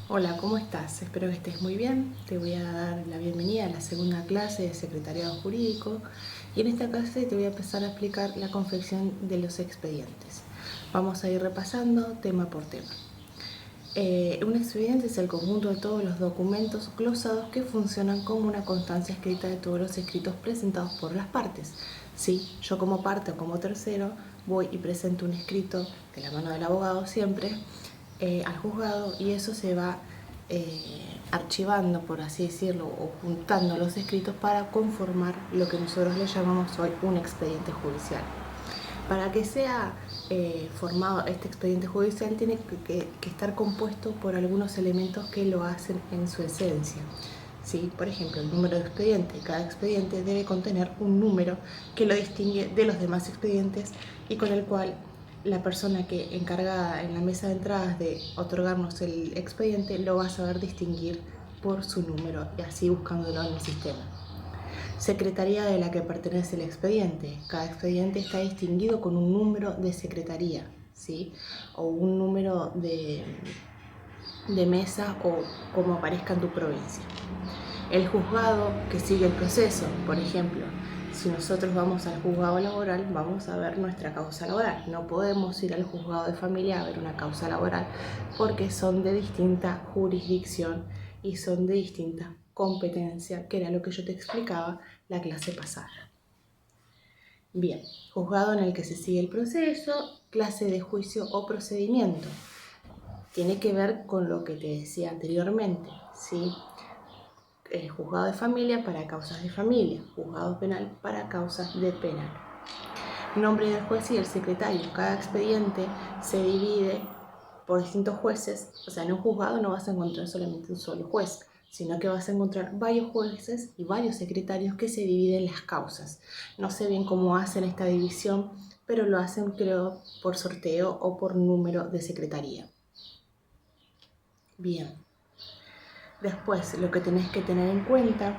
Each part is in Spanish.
Hola, ¿cómo estás? Espero que estés muy bien. Te voy a dar la bienvenida a la segunda clase de Secretariado Jurídico y en esta clase te voy a empezar a explicar la confección de los expedientes. Vamos a ir repasando tema por tema. Un expediente es el conjunto de todos los documentos glosados que funcionan como una constancia escrita de todos los escritos presentados por las partes. Si yo como parte o como tercero voy y presento un escrito de la mano del abogado siempre al juzgado y eso se va archivando, por así decirlo, o juntando los escritos para conformar lo que nosotros le llamamos hoy un expediente judicial. Para que sea formado este expediente judicial tiene que estar compuesto por algunos elementos que lo hacen en su esencia. ¿Sí? Por ejemplo, el número de expediente. Cada expediente debe contener un número que lo distingue de los demás expedientes y con el cual la persona que encargada en la mesa de entradas de otorgarnos el expediente lo va a saber distinguir por su número y así buscándolo en el sistema. Secretaría de la que pertenece el expediente. Cada expediente está distinguido con un número de secretaría, ¿sí? O un número de mesa o como aparezca en tu provincia. El juzgado que sigue el proceso, por ejemplo, si nosotros vamos al juzgado laboral, vamos a ver nuestra causa laboral. No podemos ir al juzgado de familia a ver una causa laboral porque son de distinta jurisdicción y son de distinta competencia, que era lo que yo te explicaba la clase pasada. Bien, juzgado en el que se sigue el proceso, clase de juicio o procedimiento. Tiene que ver con lo que te decía anteriormente, ¿sí? Juzgado de familia para causas de familia, juzgado penal para causas de penal. Nombre del juez y el secretario. Cada expediente se divide por distintos jueces, o sea, en un juzgado no vas a encontrar solamente un solo juez, sino que vas a encontrar varios jueces y varios secretarios que se dividen las causas. No sé bien cómo hacen esta división, pero lo hacen, creo, por sorteo o por número de secretaría. Bien. Después, lo que tenés que tener en cuenta,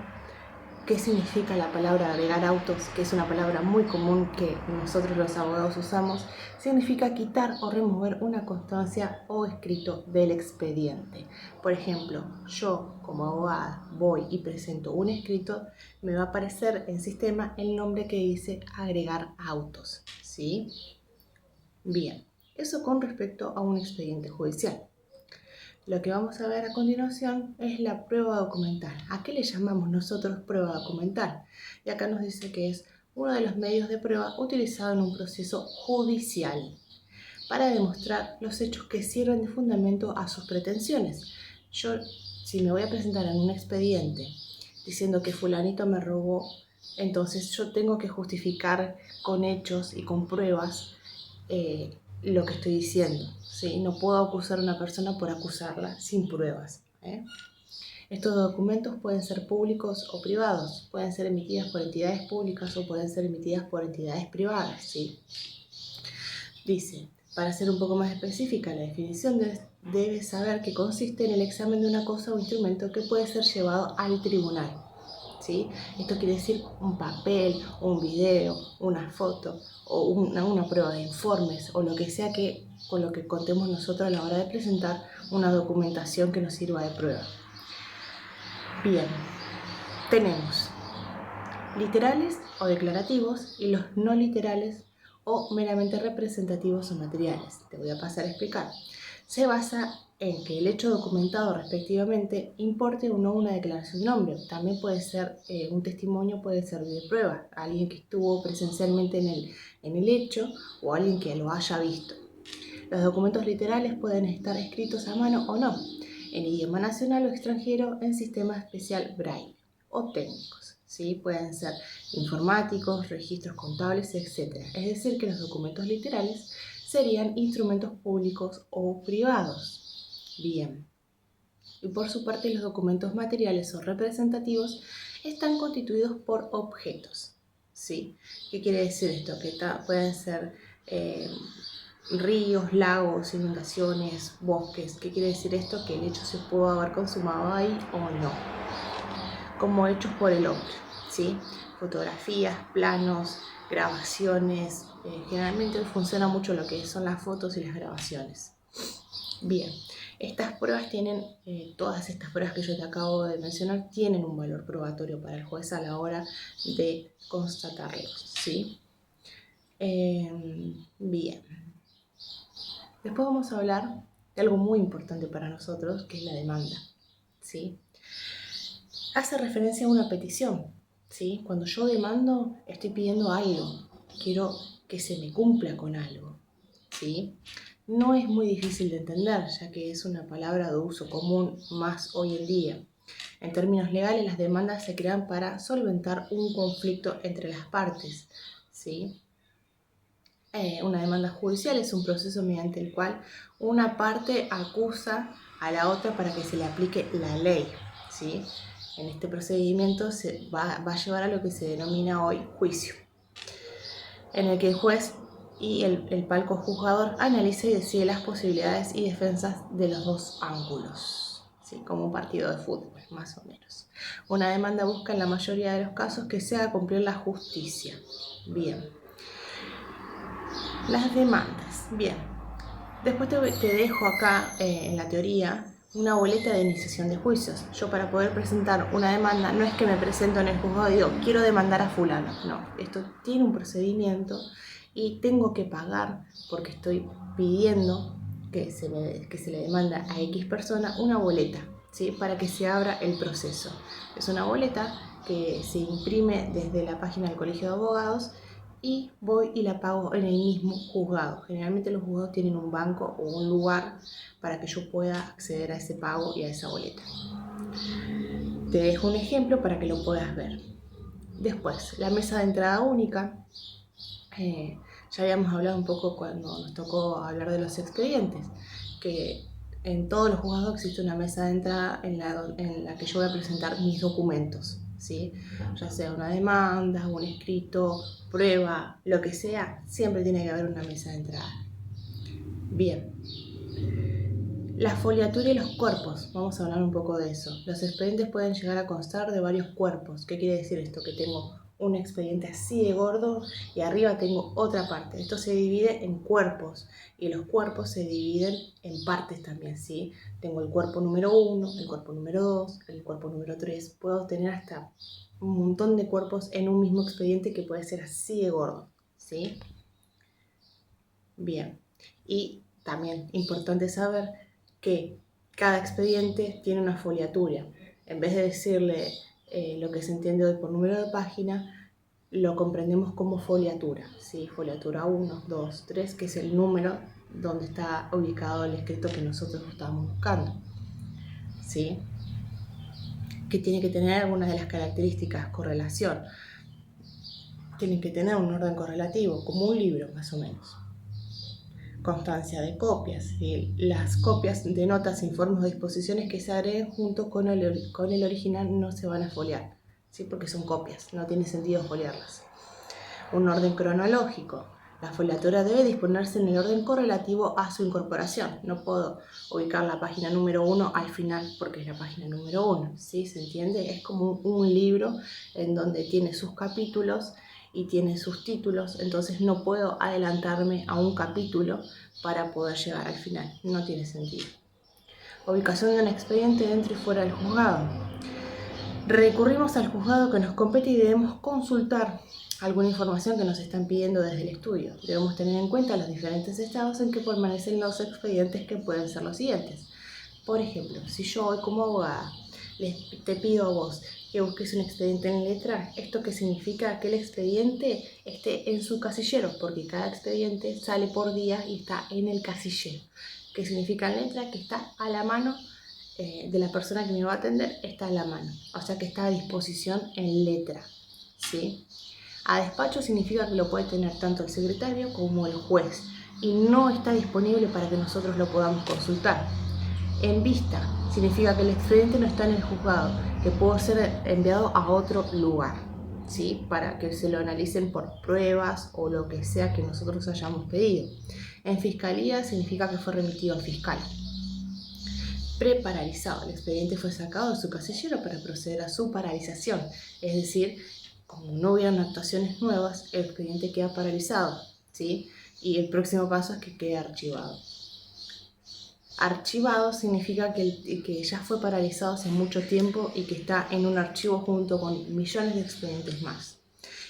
qué significa la palabra agregar autos, que es una palabra muy común que nosotros los abogados usamos, significa quitar o remover una constancia o escrito del expediente. Por ejemplo, yo como abogada voy y presento un escrito, me va a aparecer en sistema el nombre que dice agregar autos, ¿sí? Bien, eso con respecto a un expediente judicial. Lo que vamos a ver a continuación es la prueba documental. ¿A qué le llamamos nosotros prueba documental? Y acá nos dice que es uno de los medios de prueba utilizado en un proceso judicial para demostrar los hechos que sirven de fundamento a sus pretensiones. Yo, si me voy a presentar en un expediente diciendo que fulanito me robó, entonces yo tengo que justificar con hechos y con pruebas lo que estoy diciendo, ¿sí? No puedo acusar a una persona por acusarla sin pruebas. Estos documentos pueden ser públicos o privados, pueden ser emitidas por entidades públicas o pueden ser emitidas por entidades privadas, ¿sí? Dice, para ser un poco más específica, la definición debe saber que consiste en el examen de una cosa o instrumento que puede ser llevado al tribunal. ¿Sí? Esto quiere decir un papel, un video, una foto o una prueba de informes o lo que sea que con lo que contemos nosotros a la hora de presentar una documentación que nos sirva de prueba. Bien, tenemos literales o declarativos y los no literales o meramente representativos o materiales. Te voy a pasar a explicar. Se basa en que el hecho documentado respectivamente importe o no una declaración de nombre. También puede ser un testimonio, puede servir de prueba, alguien que estuvo presencialmente en el hecho o alguien que lo haya visto. Los documentos literales pueden estar escritos a mano o no, en idioma nacional o extranjero, en sistema especial Braille o técnicos. ¿Sí? Pueden ser informáticos, registros contables, etc. Es decir, que los documentos literales serían instrumentos públicos o privados. Bien. Y por su parte, los documentos materiales o representativos están constituidos por objetos. ¿Sí? ¿Qué quiere decir esto? Que pueden ser ríos, lagos, inundaciones, bosques. ¿Qué quiere decir esto? Que el hecho se pudo haber consumado ahí o no. Como hechos por el hombre, ¿sí? Fotografías, planos, grabaciones. Generalmente funciona mucho lo que son las fotos y las grabaciones. Bien, Estas pruebas tienen, todas estas pruebas que yo te acabo de mencionar, tienen un valor probatorio para el juez a la hora de constatarlos, ¿sí? Bien. Después vamos a hablar de algo muy importante para nosotros, que es la demanda, ¿sí? Hace referencia a una petición, ¿sí? Cuando yo demando, estoy pidiendo algo, quiero que se me cumpla con algo, ¿sí? No es muy difícil de entender, ya que es una palabra de uso común más hoy en día. En términos legales, las demandas se crean para solventar un conflicto entre las partes, ¿sí? Una demanda judicial es un proceso mediante el cual una parte acusa a la otra para que se le aplique la ley, ¿sí? En este procedimiento se va a llevar a lo que se denomina hoy juicio, en el que el juez y el palco juzgador analiza y decide las posibilidades y defensas de los dos ángulos, ¿sí? Como un partido de fútbol, más o menos. Una demanda busca en la mayoría de los casos que se haga cumplir la justicia. Bien. Las demandas. Bien. Después te dejo acá en la teoría una boleta de iniciación de juicios. Yo para poder presentar una demanda no es que me presento en el juzgado y digo quiero demandar a fulano. No, esto tiene un procedimiento y tengo que pagar porque estoy pidiendo que se le demanda a X persona una boleta, ¿sí? Para que se abra el proceso. Es una boleta que se imprime desde la página del Colegio de Abogados y voy y la pago en el mismo juzgado. Generalmente los juzgados tienen un banco o un lugar para que yo pueda acceder a ese pago y a esa boleta. Te dejo un ejemplo para que lo puedas ver. Después, la mesa de entrada única. Ya habíamos hablado un poco cuando nos tocó hablar de los expedientes, que en todos los juzgados existe una mesa de entrada en la que yo voy a presentar mis documentos, ¿sí? Ya sea una demanda, un escrito, prueba, lo que sea, siempre tiene que haber una mesa de entrada. Bien. La foliatura y los cuerpos, vamos a hablar un poco de eso. Los expedientes pueden llegar a constar de varios cuerpos. ¿Qué quiere decir esto? Que tengo un expediente así de gordo y arriba tengo otra parte. Esto se divide en cuerpos y los cuerpos se dividen en partes también, ¿sí? Tengo el cuerpo número 1, el cuerpo número 2, el cuerpo número 3. Puedo tener hasta un montón de cuerpos en un mismo expediente que puede ser así de gordo, ¿sí? Bien. Y también importante saber que cada expediente tiene una foliatura. En vez de decirle lo que se entiende hoy por número de página, lo comprendemos como foliatura, ¿sí? Foliatura 1, 2, 3, que es el número donde está ubicado el escrito que nosotros estamos buscando, ¿sí? Que tiene que tener algunas de las características, correlación. Tiene que tener un orden correlativo, como un libro más o menos. Constancia de copias. Las copias de notas, informes o disposiciones que se agreguen junto con el original no se van a foliar, ¿sí? Porque son copias, no tiene sentido foliarlas. Un orden cronológico. La foliatura debe disponerse en el orden correlativo a su incorporación. No puedo ubicar la página número 1 al final porque es la página número 1, ¿sí? ¿Se entiende? Es como un libro en donde tiene sus capítulos y tiene sus títulos, entonces no puedo adelantarme a un capítulo para poder llegar al final, no tiene sentido. Ubicación de un expediente dentro y fuera del juzgado. Recurrimos al juzgado que nos compete y debemos consultar alguna información que nos están pidiendo desde el estudio. Debemos tener en cuenta los diferentes estados en que permanecen los expedientes, que pueden ser los siguientes. Por ejemplo, si yo hoy como abogada te pido a vos que busques un expediente en letra, ¿esto qué significa? Que el expediente esté en su casillero, porque cada expediente sale por día y está en el casillero. ¿Qué significa en letra? Que está a la mano de la persona que me va a atender, está a la mano, o sea que está a disposición en letra, ¿sí? A despacho significa que lo puede tener tanto el secretario como el juez y no está disponible para que nosotros lo podamos consultar. En vista significa que el expediente no está en el juzgado, que puede ser enviado a otro lugar, ¿sí? Para que se lo analicen por pruebas o lo que sea que nosotros hayamos pedido. En fiscalía significa que fue remitido al fiscal. Preparalizado, el expediente fue sacado de su casillero para proceder a su paralización, es decir, como no hubieran actuaciones nuevas, el expediente queda paralizado, ¿sí? Y el próximo paso es que quede archivado. Archivado significa que ya fue paralizado hace mucho tiempo y que está en un archivo junto con millones de expedientes más.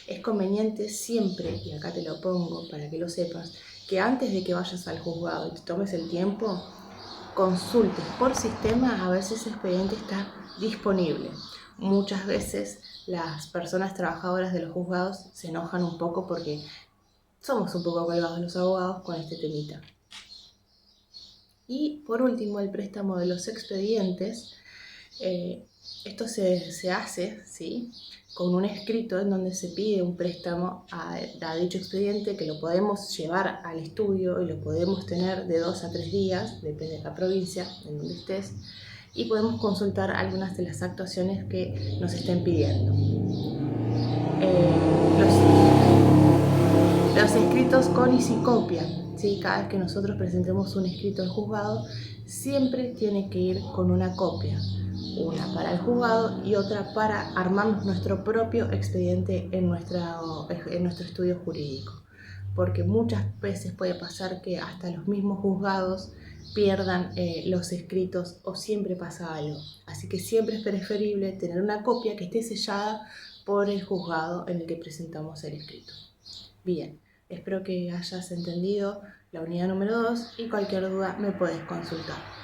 Es conveniente siempre, y acá te lo pongo para que lo sepas, que antes de que vayas al juzgado y te tomes el tiempo, consultes por sistema a ver si ese expediente está disponible. Muchas veces las personas trabajadoras de los juzgados se enojan un poco porque somos un poco colgados los abogados con este temita. Y por último, el préstamo de los expedientes. Esto se hace, ¿sí?, con un escrito en donde se pide un préstamo a dicho expediente, que lo podemos llevar al estudio y lo podemos tener de 2 a 3 días, depende de la provincia en donde estés, y podemos consultar algunas de las actuaciones que nos estén pidiendo. Los escritos con y sin copia, ¿sí? Cada vez que nosotros presentemos un escrito al juzgado, siempre tiene que ir con una copia. Una para el juzgado y otra para armarnos nuestro propio expediente en nuestro estudio jurídico. Porque muchas veces puede pasar que hasta los mismos juzgados pierdan los escritos o siempre pasa algo. Así que siempre es preferible tener una copia que esté sellada por el juzgado en el que presentamos el escrito. Bien, espero que hayas entendido la unidad número 2 y cualquier duda me puedes consultar.